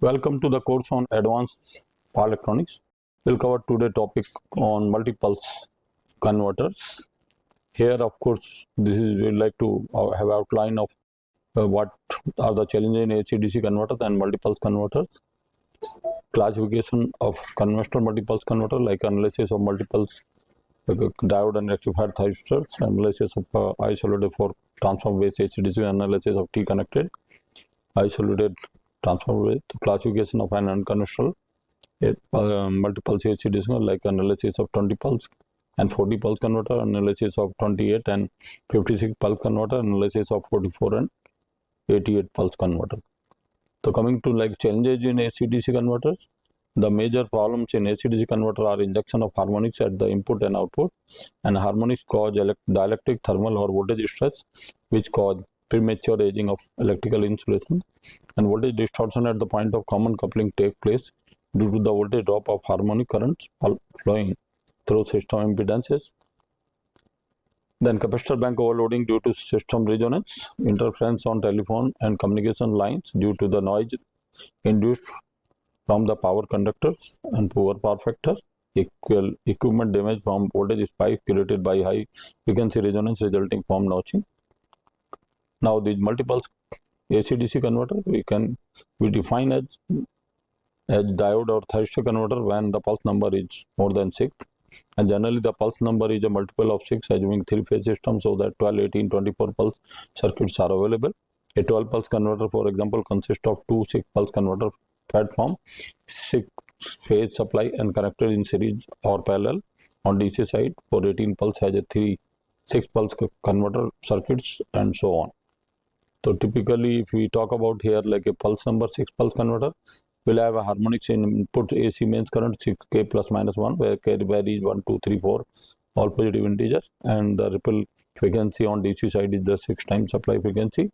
Welcome to the course on advanced power electronics. We'll cover today topic on multi-pulse converters. Here, of course, we'd like to have outline of what are the challenges in AC/DC converters and multi-pulse converters, classification of conventional multi-pulse converter like analysis of multi-pulse diode and rectifier thyristors, analysis of isolated for transformer-based AC/DC, analysis of T-connected isolated transformer with classification of an unconventional multi-pulse AC/DC like analysis of 20 pulse and 40 pulse converter, analysis of 28 and 56 pulse converter, analysis of 44 and 88 pulse converter. So coming to like challenges in AC/DC converters, the major problems in AC/DC converter are injection of harmonics at the input and output, and harmonics cause dielectric, thermal or voltage stress, which cause premature aging of electrical insulation, and voltage distortion at the point of common coupling take place due to the voltage drop of harmonic currents flowing through system impedances. Then capacitor bank overloading due to system resonance, interference on telephone and communication lines due to the noise induced from the power conductors and poor power factor, equipment damage from voltage spike created by high frequency resonance resulting from notching. Now these multi-pulse AC/DC converter we define as diode or thyristor converter when the pulse number is more than 6, and generally the pulse number is a multiple of 6 assuming 3-phase system, so that 12, 18, 24 pulse circuits are available. A 12 pulse converter, for example, consists of two 6 pulse converter fed from 6 phase supply and connected in series or parallel on DC side. For 18 pulse has a 6 pulse converter circuits and so on. So typically if we talk about here like a pulse number 6 pulse converter, will have a harmonics in input AC mains current 6k plus minus 1, where k varies 1, 2, 3, 4 all positive integers, and the ripple frequency on DC side is the 6 times supply frequency.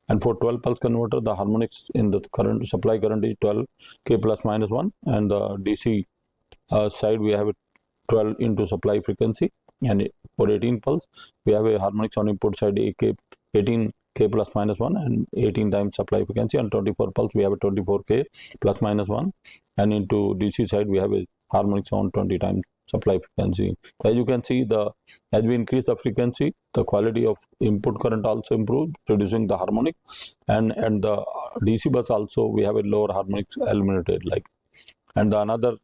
And for 12 pulse converter, the harmonics in the current supply current is 12k plus minus 1, and the DC side we have a 12 into supply frequency. And for 18 pulse we have a harmonics on input side 18k plus minus 1 and 18 times supply frequency, and 24 pulse we have a 24k plus minus 1, and into DC side we have a harmonics on 20 times supply frequency. As you can see, as we increase the frequency, the quality of input current also improves, reducing the harmonic, and the DC bus also we have a lower harmonics eliminated. And the another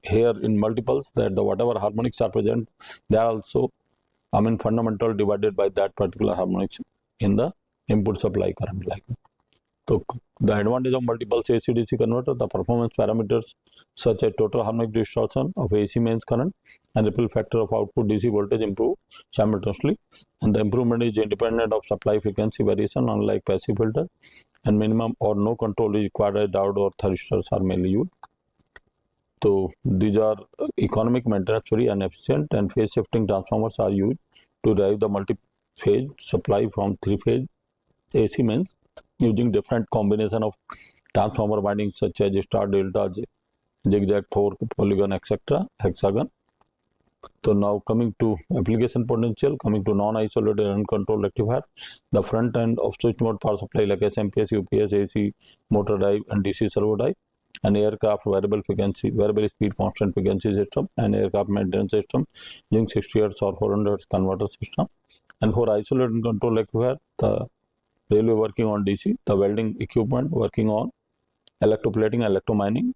here in multiples, that the whatever harmonics are present, they are also fundamental divided by that particular harmonics in the input supply current. So the advantage of multi-pulse AC/DC converter, the performance parameters such as total harmonic distortion of AC mains current and ripple factor of output DC voltage improve simultaneously, and the improvement is independent of supply frequency variation unlike passive filter, and minimum or no control is required as diode or thyristors are mainly used. So these are economic, maintenance free and efficient, and phase shifting transformers are used to drive the multi-phase supply from 3-phase AC mains using different combination of transformer windings such as star, delta, zigzag, 4 polygon, etc., hexagon. So now coming to application potential, coming to non-isolated and uncontrolled rectifier, the front end of switch mode power supply like SMPS, UPS, AC motor drive and DC servo drive, an aircraft variable speed constant frequency system, and aircraft maintenance system using 60 Hz or 400 Hz converter system. And for isolated and controlled rectifier, the railway working on DC, the welding equipment working on electroplating and electromining.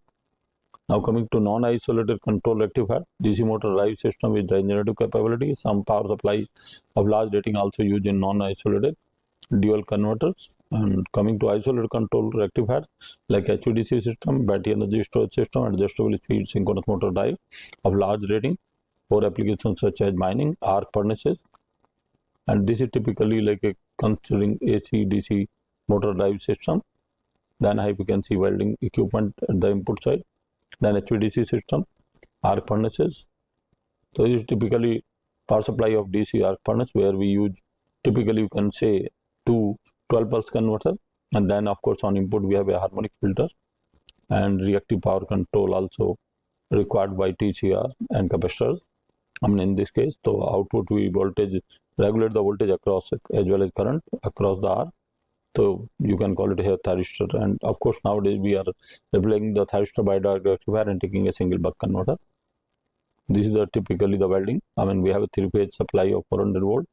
Now coming to non-isolated control rectifier, DC motor drive system with generative capability, some power supply of large rating also used in non-isolated dual converters. And coming to isolated control rectifier like HVDC system, battery energy storage system, adjustable speed synchronous motor drive of large rating for applications such as mining, arc furnaces. And this is typically like a considering AC/DC motor drive system, then high frequency welding equipment at the input side, then HVDC system, arc furnaces. So this is typically power supply of DC arc furnace, where we use typically you can say 2 12 pulse converter, and then of course on input we have a harmonic filter and reactive power control also required by TCR and capacitors. In this case, so output we regulate the voltage across as well as current across the R. So you can call it here thyristor. And of course, nowadays we are replacing the thyristor by direct rectifier and taking a single buck converter. This is typically the welding. I mean, we have a 3-phase supply of 400 volt,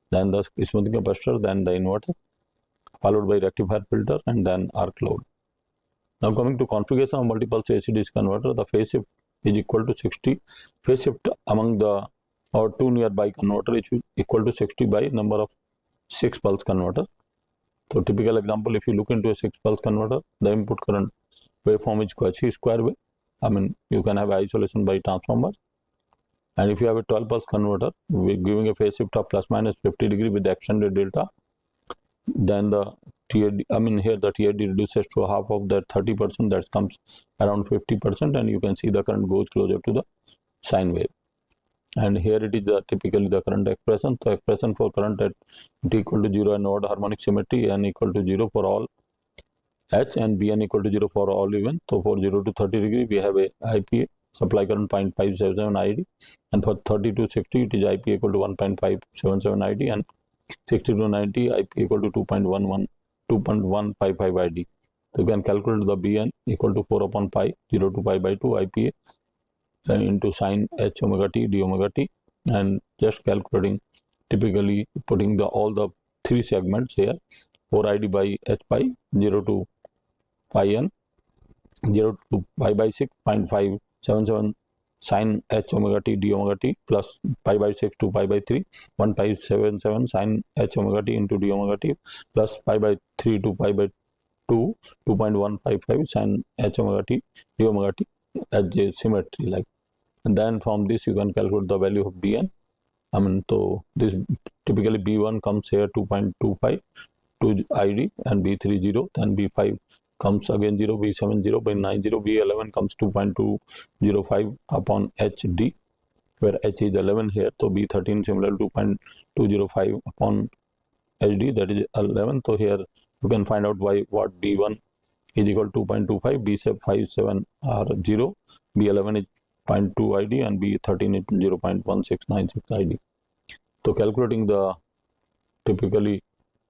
then the smoothing capacitor, then the inverter, followed by rectifier filter, and then arc load. Now coming to configuration of multi-pulse AC/DC converter, the phase shift is equal to 60. Phase shift among the or two nearby converter is equal to 60 by number of 6 pulse converter. So typical example, if you look into a 6 pulse converter, the input current waveform is Cauchy square wave. I mean, you can have isolation by transformer. And if you have a 12 pulse converter, we're giving a phase shift of plus minus 50 degree with the extended delta, then the TAD, I mean here the TAD reduces to half of that 30%, that comes around 50%, and you can see the current goes closer to the sine wave. And here it is typically the current expression. So expression for current at t equal to 0 and odd harmonic symmetry, n equal to 0 for all H and Bn equal to 0 for all even. So for 0 to 30 degree we have a IPA, supply current 0.577 ID, and for 30 to 60 it is IP equal to 1.577 ID, and 60 to 90 IP equal to 2.155 ID. So you can calculate the Bn equal to 4 upon pi, 0 to pi by 2 IPA into sine h omega t d omega t, and just calculating, typically putting all the 3 segments here, 4 ID by h pi, 0 to pi n, 0 to pi by 6, 0.577 sine h omega t d omega t, plus pi by 6 to pi by 3, 1.577 sine h omega t into d omega t, plus pi by 3 to pi by 2, 2.155 sine h omega t d omega t as a symmetry like. And then from this you can calculate the value of Bn. I mean, so this typically B1 comes here 2.25 to ID, and B3 0, then B5 comes again 0, B7 0, B9 0, B11 comes 2.205 upon HD, where H is 11 here. So B13 similar 2.205 upon HD, that is 11. So here you can find out what B1 is equal to 2.25, B57 are 0, B11 is 0.2 ID, and B13 is 0.1696 ID. So calculating the typically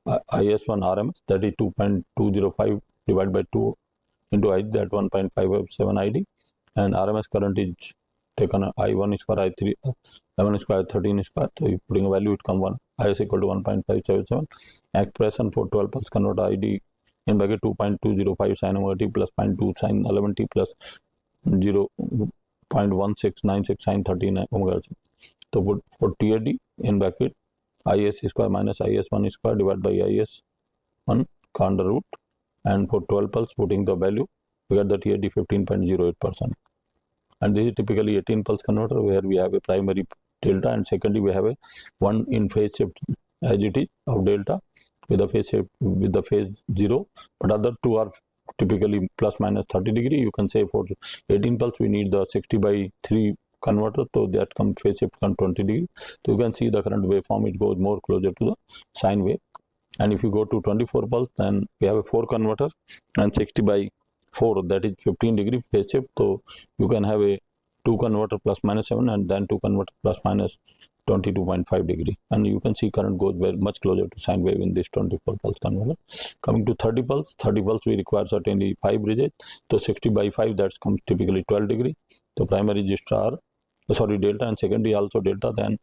IS1 RMS, that is 2.205 divided by 2 into ID, that 1.557 ID, and RMS current is taken I1 square, I3, 11 square, 13 square. So if putting a value, it come 1, IS equal to 1.577. Expression for 12 pulse converter ID in bracket 2.205 sin omega t plus 0.2 sin 11 t plus 0.1696 sin 13 omega t. So put for TAD in bracket IS square minus IS1 square divided by IS1 under root, and for 12 pulse putting the value, we get the TAD 15.08%. And this is typically 18 pulse converter, where we have a primary delta and secondary we have a one in phase shift as it is of delta with the phase shift with the phase 0, but other two are typically plus minus 30 degree. You can say for 18 pulse we need the 60 by 3 converter, so that comes phase shift comes 20 degree. So you can see the current waveform, it goes more closer to the sine wave. And if you go to 24 pulse, then we have a 4 converter and 60 by 4, that is 15 degree phase shift. So you can have a 2 converter plus minus 7 and then 2 converter plus minus 22.5 degree, and you can see current goes very much closer to sine wave in this 24 pulse converter. Coming to 30 pulse we require certainly 5 bridges. So 60 by 5, that comes typically 12 degree. So primary register delta, and secondary also delta, then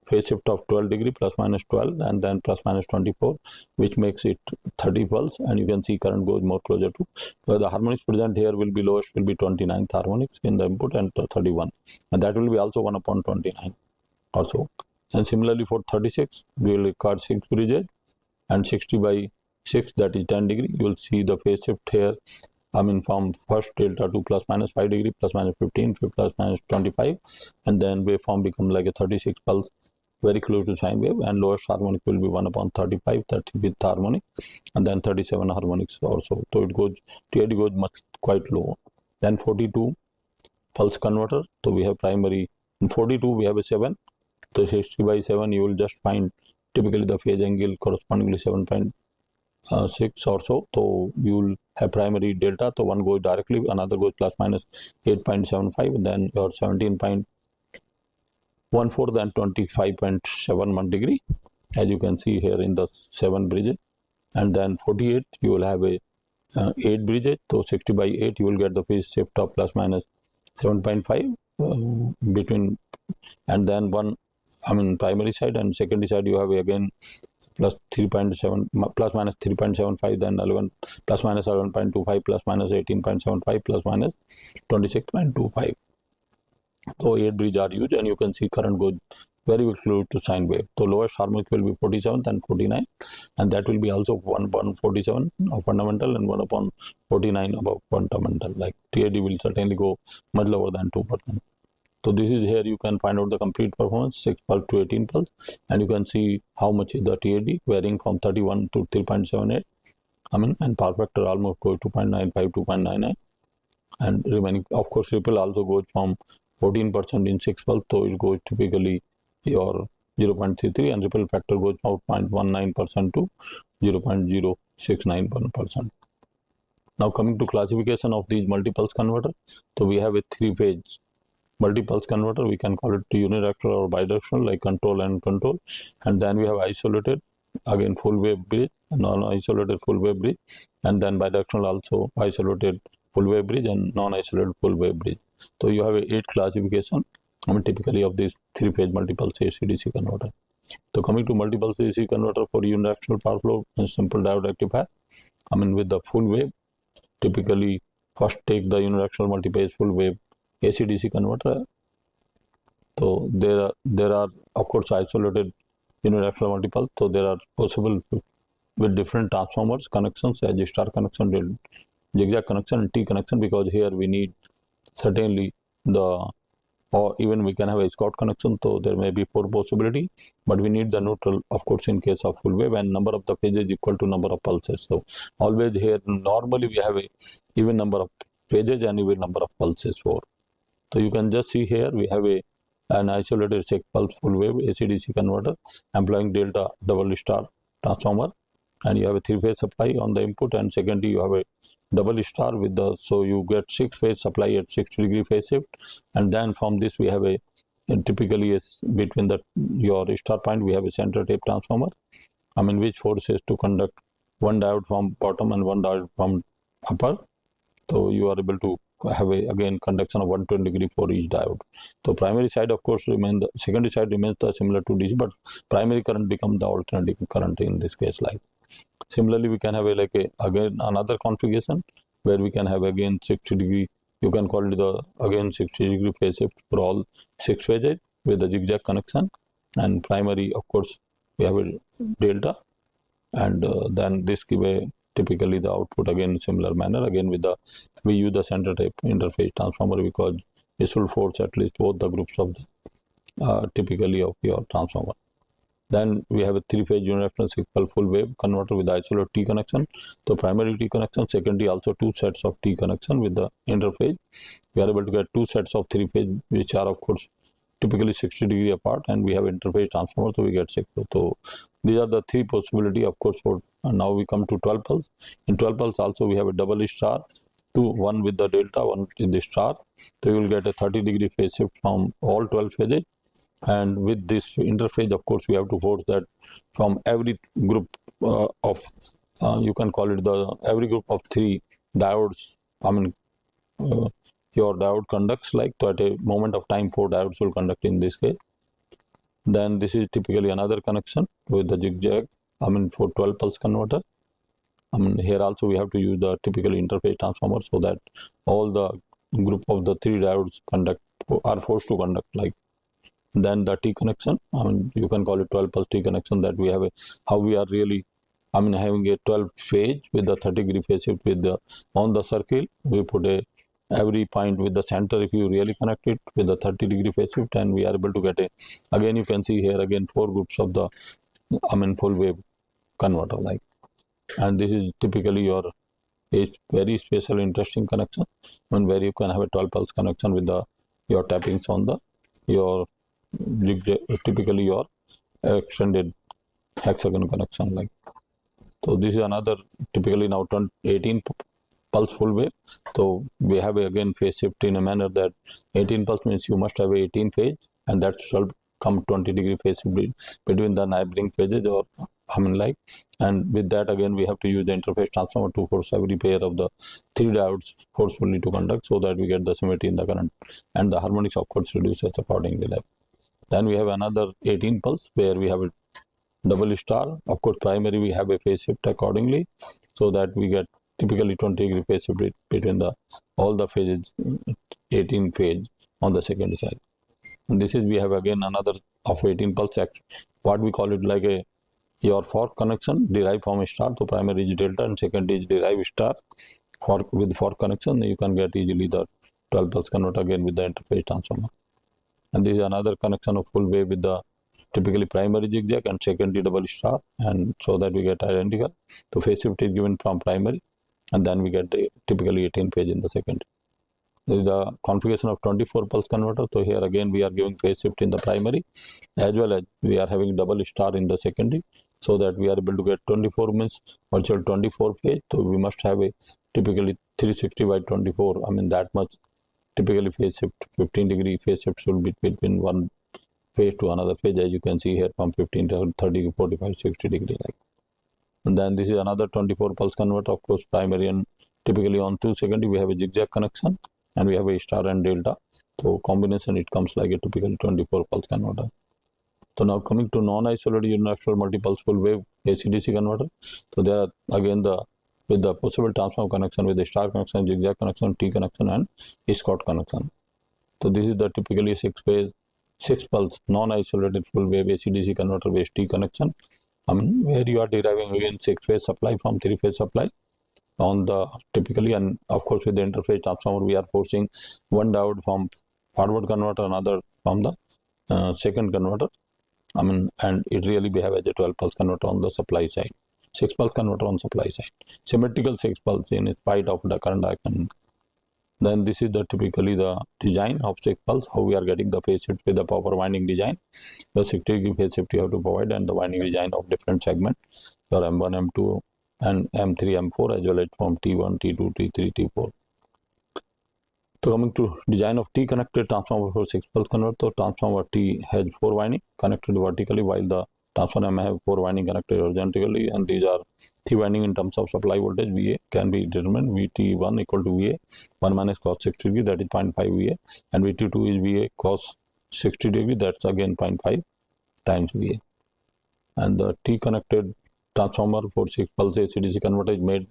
phase shift of 12 degree plus minus 12 and then plus minus 24, which makes it 30 pulse, and you can see current goes more closer to, so the harmonics present here will be lowest will be 29th harmonics in the input, and 31, and that will be also 1 upon 29 also. And similarly for 36 we will record 6 bridges and 60 by 6, that is 10 degree. You will see the phase shift here, I mean from first delta to plus minus 5 degree, plus minus 15, plus minus 25, and then waveform become like a 36 pulse, very close to sine wave, and lowest harmonic will be 1 upon 35, 30th harmonic, and then 37 harmonics also. So it goes, TAD goes much quite low. Then 42 pulse converter, so we have primary in 42 we have a 7, so 60 by 7 you will just find typically the phase angle correspondingly 7.6 or so. So you will have primary delta, so one goes directly, another goes plus minus 8.75, then your 17.14 and 25.71 degree, as you can see here in the 7 bridges, and then 48 you will have a 8 bridges. So 60 by 8 you will get the phase shift of plus minus 7.5 between, and then one primary side, and secondary side you have again plus 3.7 plus minus 3.75, then 11 plus minus 11.25 plus minus 18.75 plus minus 26.25. So 8 bridge are used, and you can see current goes very close to sine wave. So lowest harmonic will be 47 and 49, and that will be also 1 upon 47 of fundamental and 1 upon 49 above fundamental. Like TAD will certainly go much lower than 2%. So this is here you can find out the complete performance 6 pulse to 18 pulse, and you can see how much is the TAD varying from 31 to 3.78. And power factor almost goes to 0.95 to 0.99, and remaining, of course, ripple also goes from 14% in 6 pulse, so it goes typically your 0.33, and ripple factor goes from 0.19% to 0.0691%. Now coming to classification of these multi-pulse converter, so we have a 3-phase multi-pulse converter. We can call it unidirectional or bidirectional, like control and control, and then we have isolated, again full wave bridge, non-isolated full wave bridge, and then bidirectional also isolated full wave bridge and non-isolated full wave bridge. So you have a 8 classification typically of this 3-phase multi-pulse AC/DC converter. So coming to multi-pulse AC converter for unidirectional power flow and simple diode rectifier, with the full wave, typically first take the unidirectional multi-phase full wave AC/DC converter. So there are of course isolated unidirectional multi-pulse. So there are possible with different transformers connections, as star connection, zigzag connection, and T connection, because here we need certainly or even we can have a Scott connection. So there may be 4 possibility, but we need the neutral, of course, in case of full wave, and number of the phases equal to number of pulses. So always here normally we have a even number of phases and even number of pulses for. So you can just see here we have an isolated 6 pulse full wave AC/DC converter employing delta double star transformer, and you have a 3-phase supply on the input, and secondly you have a double star with the, so you get 6-phase supply at 60-degree phase shift, and then from this we have a typically is between your star point we have a center tape transformer, which forces to conduct one diode from bottom and one diode from upper. So you are able to have again conduction of 120 degree for each diode. So primary side of course remains, the secondary side remains similar to DC, but primary current becomes the alternating current in this case. Like similarly we can have again another configuration where we can have again 60 degree, you can call it the again 60 degree phase shift for all 6 phases with the zigzag connection, and primary of course we have a delta, and then this give a typically the output again in similar manner, again with we use the center tape interface transformer because it will force at least both the groups of the typically of your transformer. Then we have a 3-phase unidirectional 6-pulse full wave converter with isolated T connection. So primary T connection, secondary also 2 sets of T connection with the interface. We are able to get 2 sets of 3-phase, which are of course typically 60 degree apart, and we have interface transformer, so we get 6. So these are the 3 possibility, of course, for now we come to 12 pulse. In 12 pulse also we have a double star, one with the delta, one with the star. So you will get a 30 degree phase shift from all 12 phases, and with this interface of course we have to force that from every group of you can call it every group of 3 diodes. Your diode conducts, like, so at a moment of time 4 diodes will conduct in this case. Then this is typically another connection with the zigzag for 12 pulse converter. Here also we have to use the typical interface transformer so that all the group of the 3 diodes are forced to conduct. Like then the T connection, you can call it 12 pulse T connection, that we have how we are really having a 12 phase with the 30 degree phase shift with on the circle we put every point with the center, if you really connect it with the 30 degree phase shift, and we are able to get again you can see here again 4 groups of the full wave converter, like, and this is typically your a very special interesting connection where you can have a 12 pulse connection with your tappings on your zigzag, typically your extended hexagon connection, like. So this is another typically now 18 pulse full wave. So we have again phase shift in a manner that 18 pulse means you must have 18 phase, and that shall come 20-degree phase shift between the neighboring phases, or and with that again we have to use the interface transformer to force every pair of the 3 diodes forcefully to conduct, so that we get the symmetry in the current, and the harmonics of course reduces accordingly. Then we have another 18 pulse where we have a double star. Of course primary we have a phase shift accordingly, so that we get typically 20-degree phase shift between all the phases, 18 phase on the secondary side. And this is, we have again another of 18 pulse, what we call it like your fork connection derived from a star. So primary is delta and secondary is derived star. With fork connection you can get easily the 12 pulse converter again with the interface transformer. And this is another connection of full wave with the typically primary zigzag and secondary double star, and so that we get identical. So phase shift is given from primary, and then we get the typically 18 phase in the secondary. This is the configuration of 24 pulse converter. So here again we are giving phase shift in the primary, as well as we are having double star in the secondary, so that we are able to get 24 means virtual 24 phase. So we must have a typically 360 by 24, that much typically phase shift. 15-degree phase shift should be between one phase to another phase, as you can see here, from 15 to 30, 45, 60 degree like. And then this is another 24 pulse converter. Of course primary and typically on 2 secondary we have a zigzag connection, and we have a star and delta. So combination it comes like a typical 24 pulse converter. So now coming to non-isolated uniaxial multi-pulse full wave AC/DC converter. So there are again with the possible transform connection with the star connection, zigzag connection, T connection, and Scott connection. So this is the typically 6 pulse non-isolated full wave AC/DC converter with T connection, where you are deriving again 6-phase supply from 3-phase supply on the typically, and of course with the interface transformer we are forcing one diode from forward converter, another from the second converter, and it really behave as a 12 pulse converter on the supply side, 6 pulse converter on supply side, symmetrical 6 pulse in spite of the current direction. Then this is the typically the design of 6 pulse, how we are getting the phase shift with the proper winding design. The 60-degree phase shift you have to provide, and the winding design of different segment, your M1, M2 and M3, M4, as well as from T1, T2, T3, T4. So coming to design of T connected transformer for 6 pulse converter. So transformer T has 4 winding connected vertically, while the transformer M have 4 winding connected horizontally, and these are 3 winding in terms of supply voltage. VA can be determined VT1 equal to VA 1 minus cos 60 degree, that is 0.5 VA, and VT2 is VA cos 60 degree, that's again 0.5 times VA. And the T connected transformer for 6 pulse AC/DC converter is made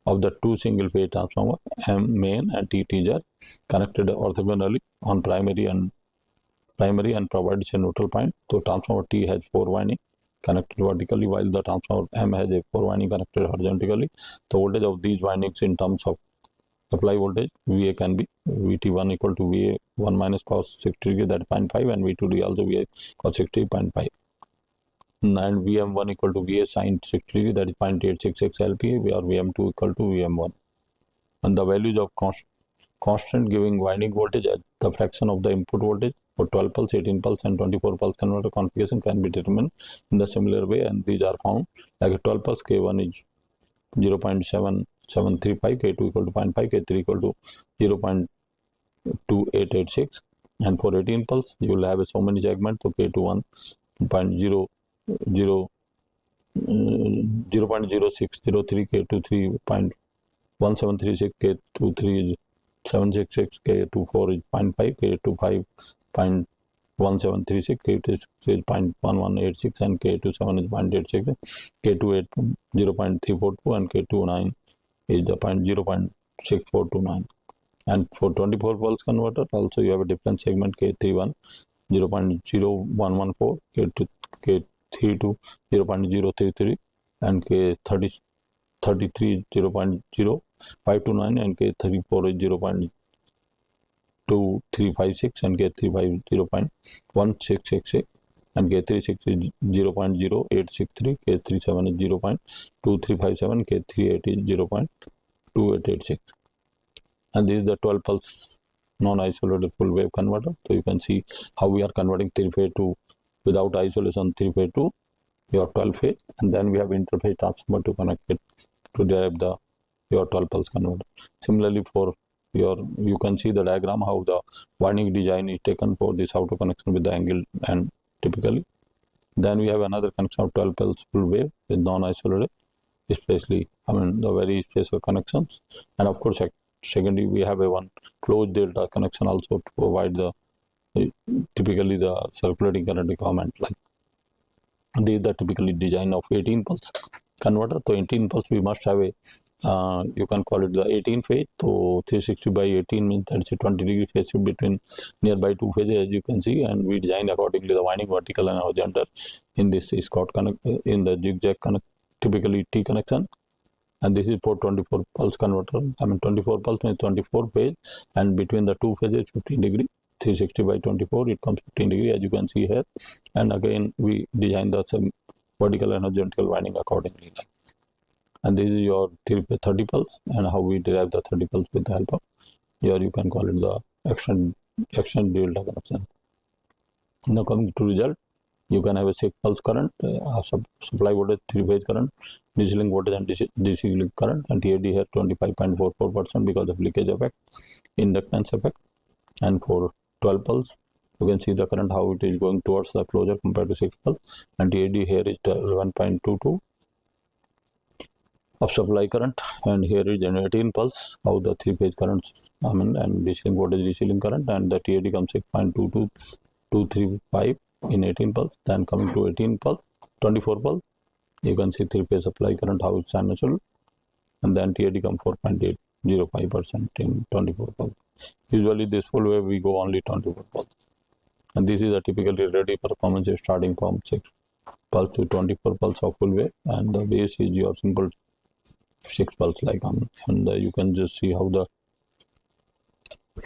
of the 2 single phase transformer, M main and T teaser, connected orthogonally on primary and provides a neutral point. So transformer T has 4 winding connected vertically, while the transformer M has a 4 winding connected horizontally. The voltage of these windings in terms of supply voltage, VA can be VT1 equal to VA 1 minus cos 60 degree, that is 0.5, and VT2 also VA cos 60 0.5. And VM1 equal to VA sin 60 degree, that is 0.866 LPA, where VM2 equal to VM1. And the values of constant giving winding voltage as the fraction of the input voltage for 12 pulse, 18 pulse and 24 pulse converter configuration can be determined in the similar way, and these are found like a 12 pulse K1 is 0.7735, K2 equal to 0.5, K3 equal to 0.2886, and for 18 pulse you will have so many segments. So K2 1.0 0.0603, K2 3.1736, K2 3 is 766, K2 is 0.5, K2 5.1736, K2 is 0.1186, and K2 7 is 0.86, K2 8 0.342, and K2 9 is the 0.6429. And for 24 pulse converter also you have a different segment, K31 0.0114, K2 K32 0.033, and K33 0.0529, and K34 is 0.2356, and K35 0.1666, and K36 is 0.0863, K37 is 0.2357, K38 is 0.2886. And this is the 12 pulse non-isolated full wave converter. So you can see how we are converting 3-phase to, without isolation, 3-phase to your 12 phase, and then we have interface transformer to connect it to derive your 12 pulse converter. Similarly for you can see the diagram how the winding design is taken for this auto connection with the angle and typically. Then we have another connection of 12 pulse full wave with non-isolated, especially the very special connections. And of course, secondly, we have a one closed delta connection also to provide the typically the circulating current requirement. Like these are typically design of 18 pulse converter. So 18 pulse we must have a you can call it the 18 phase. So 360 by 18 means that's a 20-degree phase shift between nearby two phases, as you can see, and we design accordingly the winding vertical and horizontal in this Scott connect in the zigzag connect, typically T connection. And this is for 24 pulse converter. 24 pulse means 24 phase, and between the two phases 15 degree. 360 by 24 it comes 15 degree, as you can see here. And again we design the vertical and horizontal winding accordingly. And this is your 30 pulse, and how we derive the 30 pulse with the help of your, you can call it the extend delta connection. Now coming to result, you can have a 6 pulse current, supply voltage 3 phase current, DC link voltage and DC link current, and TAD here 25.44% because of leakage effect, inductance effect. And for 12 pulse, you can see the current how it is going towards the closure compared to 6 pulse, and TAD here is 1.22 of supply current, and here is an 18 pulse how the 3 phase currents and DC link voltage, DC link current, and the TAD comes 6.22235 in 18 pulse. Then coming to 18 pulse, 24 pulse, you can see 3 phase supply current how it's sinusoidal, and then TAD comes 4.805% in 24 pulse. Usually this full wave we go only 24 pulse, and this is a typically ready performance starting from 6 pulse to 24 pulse of full wave, and the base is your simple 6 pulse like and you can just see how the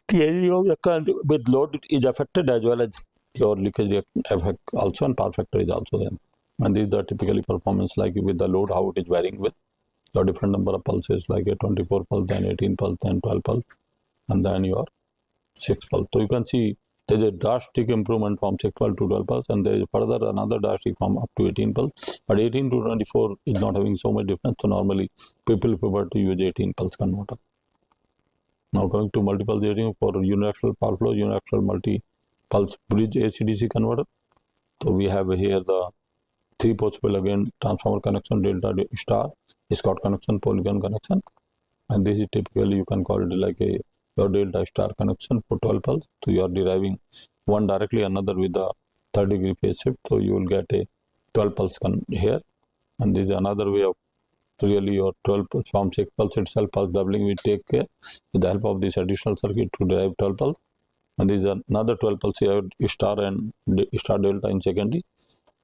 TAD of the current with load is affected, as well as your leakage effect also, and power factor is also there. And these are typically performance like with the load how it is varying with your different number of pulses, like a 24 pulse, then 18 pulse, then 12 pulse, and then your 6 pulse. So you can see there is a drastic improvement from 6 pulse to 12 pulse, and there is further another drastic from up to 18 pulse. But 18 to 24 is not having so much difference, so normally people prefer to use 18 pulse converter. Now coming to multiple using for uniaxial power flow, uniaxial multi-pulse bridge AC/DC converter. So we have here the 3 possible again transformer connection, delta star, Scott connection, polygon connection, and this is typically you can call it like a your delta star connection for 12 pulse. So you are deriving one directly, another with the 30-degree phase shift. So you will get a 12 pulse here, and this is another way of really your 12 pulse from 6 pulse itself. Pulse doubling we take care with the help of this additional circuit to derive 12 pulse, and this is another 12 pulse here, star and star delta in secondary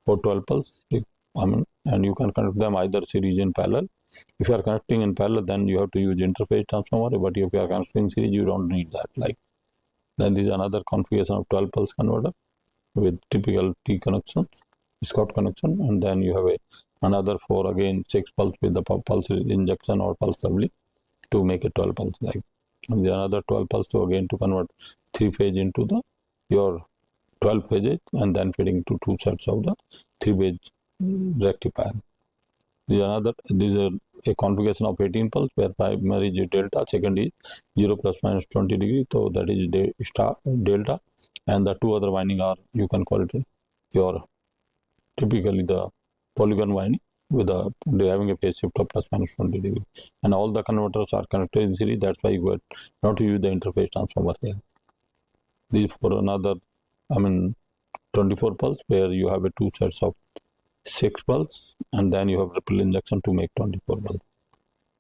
for 12 pulse. And you can connect them either series in parallel. If you are connecting in parallel, then you have to use interface transformer, but if you are connecting in series, you don't need that. Like then this is another configuration of 12 pulse converter with typical T connections, Scott connection, and then you have another for again 6 pulse with the pulse injection or pulse doubling to make it 12 pulse. Like and the another 12 pulse to again to convert 3 phase into the your 12 phases, and then feeding to 2 sets of the 3 phase rectifier. This is a configuration of 18 pulse where primary is delta, second is 0 plus minus 20 degree, so that is star delta, and the 2 other winding are, you can call it your typically the polygon winding with the deriving a phase shift of plus minus 20 degree, and all the converters are connected in series. That's why you got not to use the interface transformer here. This for another 24 pulse where you have a 2 sets of 6 pulse, and then you have ripple injection to make 24 pulse.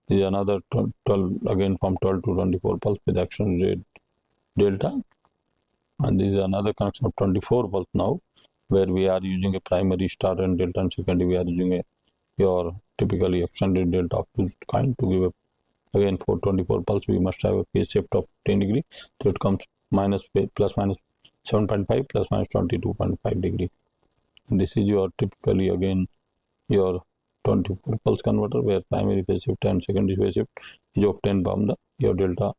This is another 12 again from 12 to 24 pulse with action rate delta, and this is another connection of 24 pulse now where we are using a primary star and delta, and secondary we are using your typically extended delta of two kind to give again for 24 pulse we must have a phase shift of 10 degree, so it comes plus minus 7.5 plus minus 22.5 degree. This is your typically again your 24 pulse converter where primary phase shift and secondary phase shift is obtained from the your delta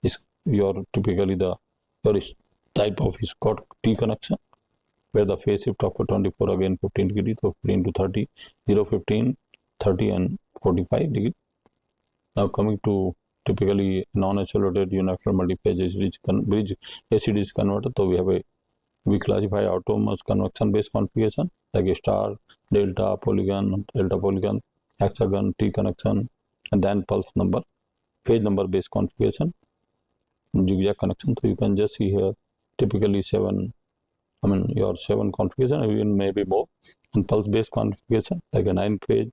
is your typically the your type of Scott T connection where the phase shift of 24 again 15 degree, so 15 to 30, 0, 15, 30 and 45 degree. Now coming to typically non-isolated uniaxial multi-phase bridge AC/DC converter, so we have a we classify autonomous convection based configuration like a star, delta, polygon, hexagon, T connection, and then pulse number, phase number based configuration, zigzag connection. So you can just see here typically your 7 configuration, even maybe more, and pulse based configuration like a 9 phase,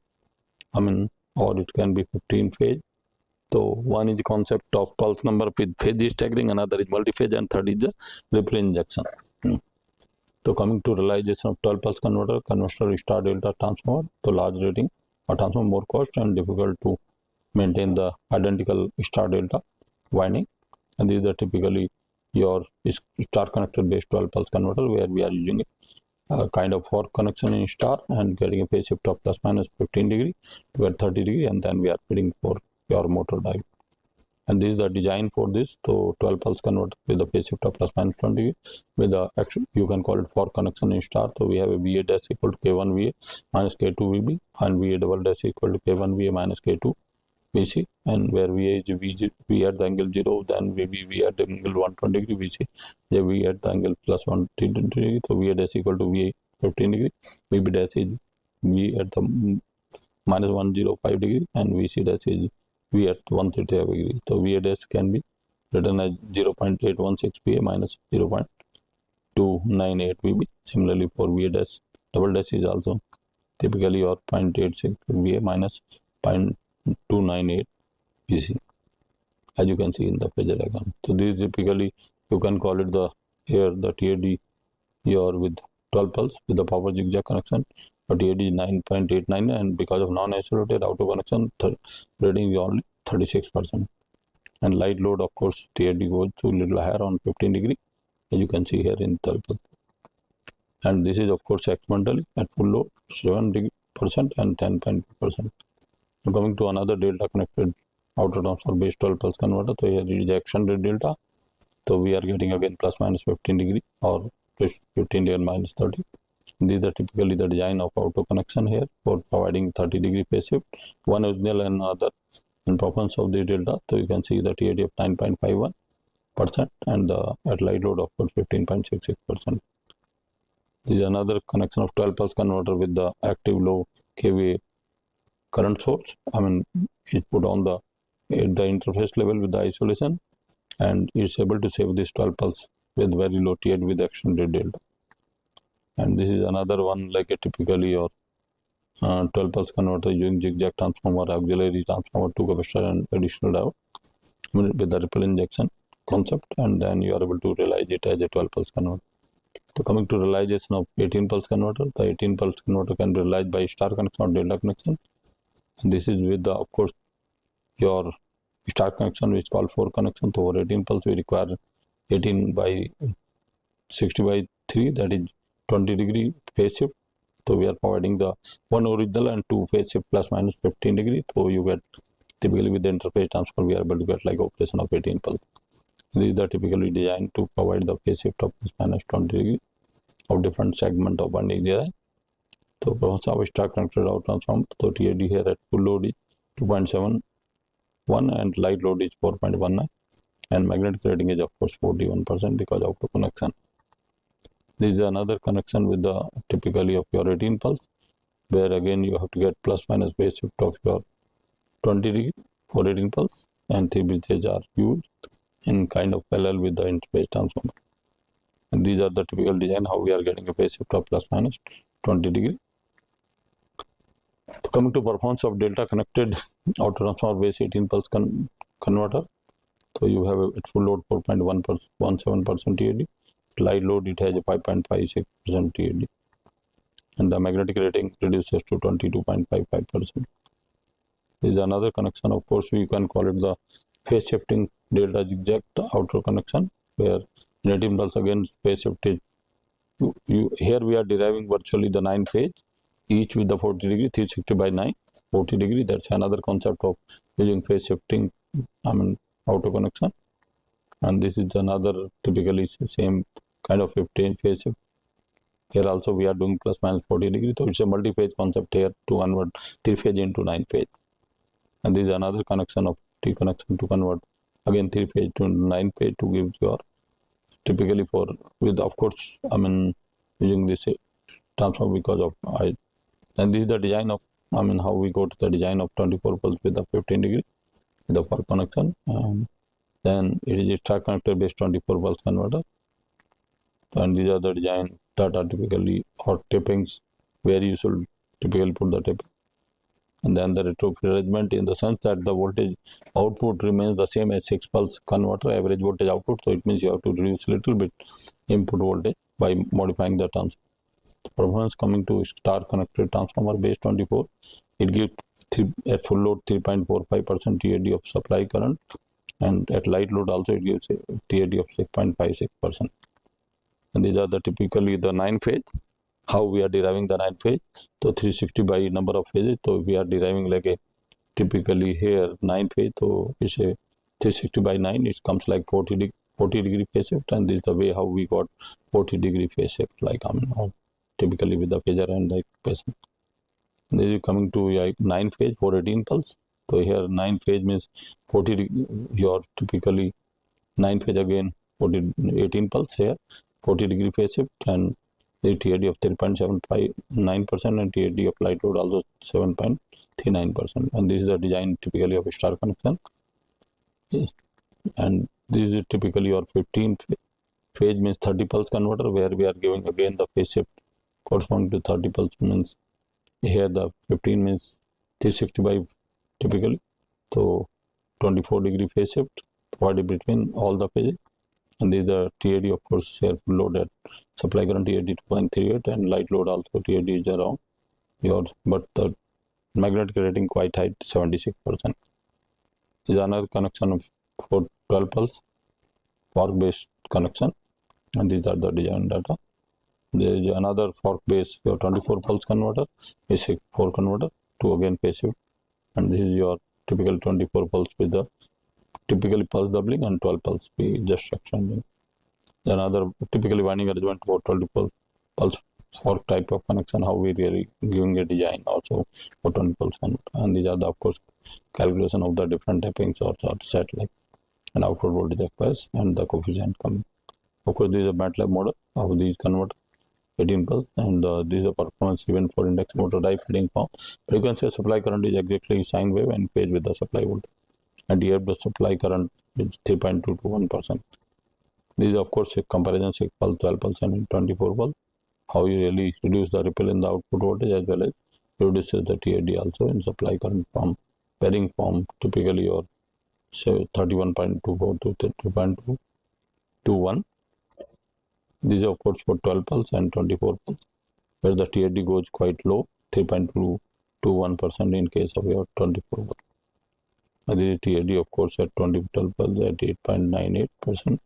or it can be 15 phase. So one is the concept of pulse number with phase staggering, another is multi-phase, and third is the ripple injection. So coming to realization of 12 pulse converter, conventional star delta transformer, so large rating or transformer more cost and difficult to maintain the identical star delta winding. And these are typically your star connected based 12 pulse converter, where we are using a kind of fork connection in star and getting a phase shift of plus minus 15 degree to get 30 degree, and then we are feeding for your motor drive. And this is the design for this. So 12 pulse converter with the phase shift of plus minus 20 degree with the actual, you can call it fork connection in star. So we have a VA dash equal to K1 VA minus K2 VB, and VA double dash equal to K1 VA minus K2 VC, and where VA is V at the angle 0, then VB V at the angle 120 degree, VC V at the angle plus 120 degree. So VA dash equal to VA 15 degree, VB dash is V at the minus 105 degree, and VC dash is V at 135 degree. So VA dash can be written as 0.816 VA minus 0.298 VB. Similarly for VA dash double dash is also typically your 0.86 VA minus 0.298 VC, as you can see in the phasor diagram. So this typically you can call it the TAD your with 12 pulse with the power zigzag connection, but TAD is 9.89, and because of non-isolated auto connection rating is only 36%. And light load, of course, TAD goes to little higher on 15 degree, as you can see here in 12 pulse. And this is of course experimentally at full load 7% and 10.2%. Coming to another delta connected auto transformer based 12 pulse converter, so here is the extended delta. So we are getting again plus minus 15 degree or plus 15 degree minus 30. These are typically the design of auto connection here for providing 30 degree phase shift, one original and another in performance of this delta. So you can see the TAD of 9.51% and the at light load of 15.66%. This is another connection of 12 pulse converter with the active low kVA current source. It's put on the interface level with the isolation, and it's able to save this 12 pulse with very low TAD with extended delta. And this is another one like a typically your 12 pulse converter using zigzag transformer, auxiliary transformer, 2 capacitor and additional diode with the ripple injection concept, and then you are able to realize it as a 12 pulse converter. So coming to realization of 18 pulse converter, the 18 pulse converter can be realized by star connection or delta connection. And this is with the, of course, your star connection, which is called 4 connection. So for 18 pulse we require 18 by 60 by 3, that is 20 degree phase shift. So we are providing the one original and 2 phase shift plus minus 15 degree. So you get typically with the interface transfer we are able to get like operation of 18 pulse. These are typically designed to provide the phase shift of plus minus 20 degree of different segment of winding design. So performance of star connected auto transformer, so TAD here at full load is 2.71 and light load is 4.19, and magnetic rating is of course 41% because of auto connection. This is another connection with the typically of your 18 pulse, where again you have to get plus minus phase shift of your 20 degree for 18 pulse, and 3 bridges are used in kind of parallel with the interface transformer. And these are the typical design how we are getting a phase shift of plus minus 20 degree. So coming to performance of delta connected auto transformer based 18 pulse converter, so you have at full load 4.17% TAD, light load it has a 5.56% TAD, and the magnetic rating reduces to 22.55%. This is another connection, of course we can call it the phase shifting delta zigzag outer connection, where in 18 pulse again phase shift is here we are deriving virtually the 9 phase, each with the 40 degree, 360 by 9, 40 degree. That's another concept of using phase shifting auto connection. And this is another typically same kind of 15 phase shift. Here also we are doing plus minus 40 degree. So it's a multi-phase concept here to convert 3 phase into 9 phase. And this is another connection of T connection to convert again 3 phase to 9 phase to give your typically for with of course I mean using this transformer because of and this is the design of I mean how we go to the design of 24 pulse with the 15 degree with the per connection, and then it is a star connector based 24 pulse converter, and these are the design that are typically or tapings where you should typically put the taping. And then the retrofit arrangement in the sense that the voltage output remains the same as 6 pulse converter average voltage output, so it means you have to reduce a little bit input voltage by modifying the transformer. The performance coming to star connected transformer base 24, it gives at full load 3.45% TAD of supply current, and at light load also it gives a TAD of 6.56%. And these are the typically the 9 phase. How we are deriving the 9 phase? So 360 by number of phases. So we are deriving like a typically here 9 phase. So it's a 360 by 9. It comes like 40 degree phase shift, and this is the way how we got 40 degree phase shift, like typically with the phasor and the equation. This is coming to like 9 phase for 18 pulse. So here 9 phase means 40 your typically 9 phase again 18 pulse here 40 degree phase shift, and the TAD of 3.759% and TAD of light load also 7.39%. And this is the design typically of a star connection. And this is typically your 15 phase means 30 pulse converter, where we are giving again the phase shift corresponding to 30 pulse means here the 15 means 360 by typically. So 24 degree phase shift provided between all the phases. And this is the TAD of course here full load at supply current TAD 2.38 and light load also TAD is around yours, but the magnetic rating quite high 76%. This is another connection of for 12 pulse fork based connection, and these are the design data. There is another fork based your 24 pulse converter, basic 4 converter to again phase shift, and this is your typical 24 pulse with the typically pulse doubling and 12 pulse be just exchanging. Another typically winding arrangement for 24 pulse fork type of connection, how we really giving a design also for 20 pulse converter. And these are the of course calculation of the different tappings or set like and output voltage request and the coefficient coming. Of course, this is a MATLAB model of these converter 18 pulse, and this is a performance event for index motor die feeding form. Frequency of supply current is exactly sine wave and phase with the supply voltage, and here the supply current is 3.221%. This is of course a comparison 6 pulse, 12 pulse and 24 pulse, how you really reduce the ripple in the output voltage as well as reduces the TAD also in supply current from pairing form typically or say 31.24 to 2.21. This is of course for 12 pulse and 24 pulse, where the TAD goes quite low, 3.221% in case of your 24 pulse. This is TAD of course at 12 pulse at 8.98%.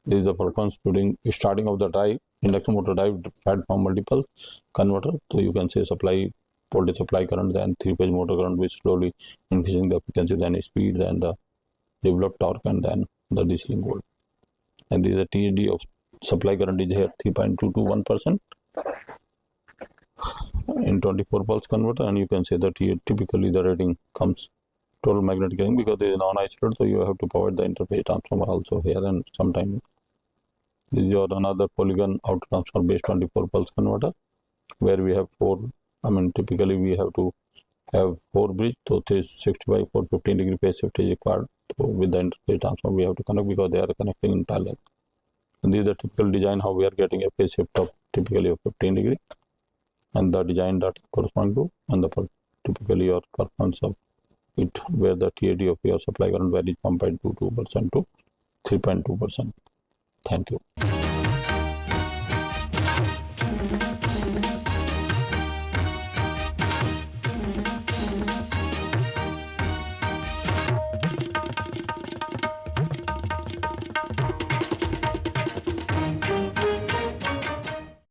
This is the performance during starting of the drive, induction motor drive platform multiple converter. So you can say supply voltage, supply current, then 3-phase motor current, which slowly increasing the frequency, then speed, then the developed torque, and then the DC link volt. And this is the TAD of supply current is here 3.221% in 24 pulse converter, and you can say that here typically the rating comes total magnetic rating because it is non-isolated, so you have to provide the interface transformer also here, and sometime this is your another polygon auto transformer based 24 pulse converter, where we have 4, I mean typically we have to have 4 bridge, so 360 by 415 degree phase shift is required. So with the interface transformer we have to connect because they are connecting in parallel. And this is the typical design how we are getting a phase shift of typically of 15 degree, and the design that correspond to and the typically your performance of it, where the TAD of your supply current varies from 0.22% to 3.2%. Thank you.